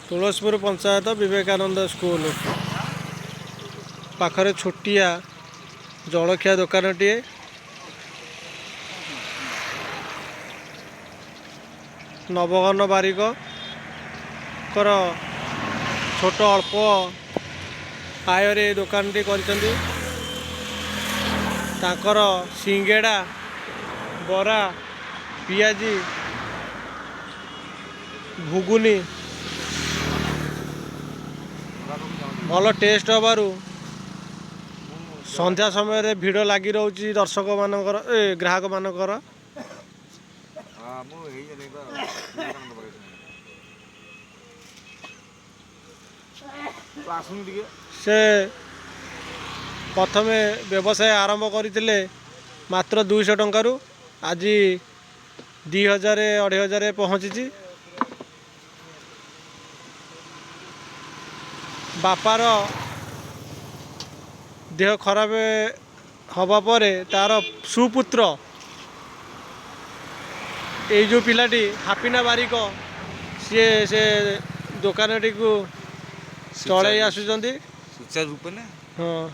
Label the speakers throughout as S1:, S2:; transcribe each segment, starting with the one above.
S1: Tulsipur panchayat Vivekananda school पाखरे छोटिया जलखिया दुकानटीए नवघन बारिक छोट अल्प आय दुकानटी कर सिंगेड़ा बरा पियाजी घुगुनी भल टेस्ट हबारू संध्या समय भिड़ लगी रोची दर्शक मानकर ग्राहक मानकर से प्रथम व्यवसाय आरंभ करते मात्र 200 टंकारु आज 2000 2500 पहुँची। बापार देह खराब हवा पर तार सुपुत्र ये जो पिलाटी हापिना बारिक सी से दुकानटी को चल आसुचंदी
S2: सुचारूपे ना।
S1: हाँ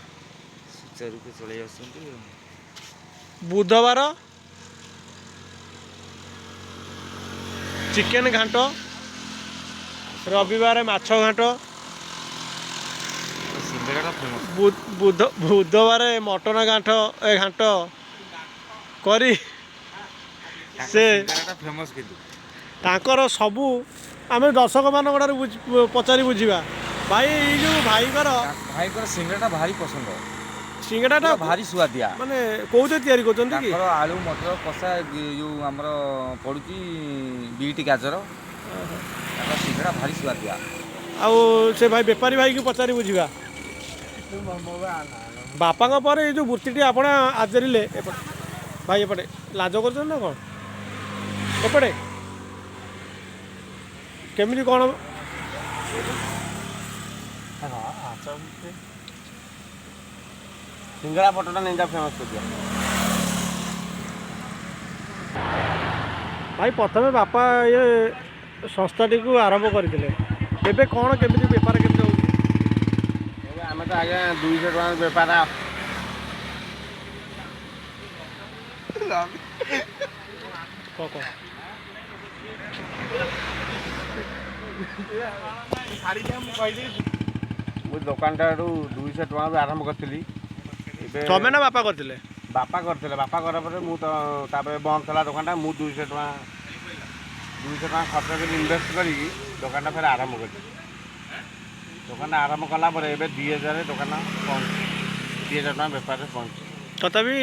S2: सुचारूपे चल आसुचंदी।
S1: बुधवार चिकेन घांट रविवार माछ घांट बुधवार मटन घांट घांट करी से
S2: फेमस
S1: तांकर सबू आम दर्शक मान पचारि बुझा भाई ये जो भाई
S2: सिंगड़ा भारी पसंद
S1: सिंगड़ा
S2: भारी सुआदिया
S1: माने कोउते तयारी करछन कि
S2: आलू मटर कषा जो हमर पड़ुची बीट गाजर सिंगड़ा भारी सुआदिया
S1: आ से भाई व्यापारी भाई की पचारि बुझा बापा पर ये जो वृत्ति आप आचरिले भाई एपटे लाज कर ना कौन एपटे केमी कौन
S2: सिंगड़ा पटना निंजा फेमस कर दिया
S1: भाई प्रथम बापा ये संस्थाटी को आरंभ करते कौन केमी बेपार केमी हो
S2: आम तो आगे 200 टका बेपार दुकान 200 टका भी आरंभ करी
S1: तमें ना बापा करते
S2: बापा करा मुझे बंद था दुकान 200 टका खर्च कर इनभेस्ट कर दुकान फिर आरंभ कर दुकान आरंभ कला 2000 दुकान 2000 टका बेपार पहुँच
S1: तथापि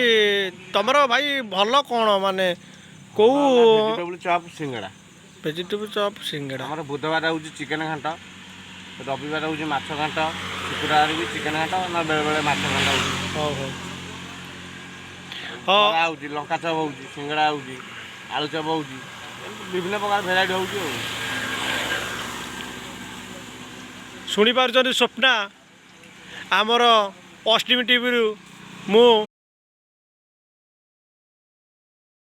S1: तुमर भाई भल कौन माने कौ
S2: वेजिटेबल चॉप सिंगड़ा
S1: वेजिटेबल चॉप सिंगड़ा
S2: हमारे बुधवार हूँ चिकेन घांट रविवार हूँ माछ घांट शुक्रवार भी चिकेन घांट ना बेले बेले माछ घांट हाँ लंका चप हो सिंगड़ा हो आलू चप हो विभिन्न प्रकार भेराइटी हो
S1: शुणी पार्छ स्वप्ना आमर अष्टमी टीवी मु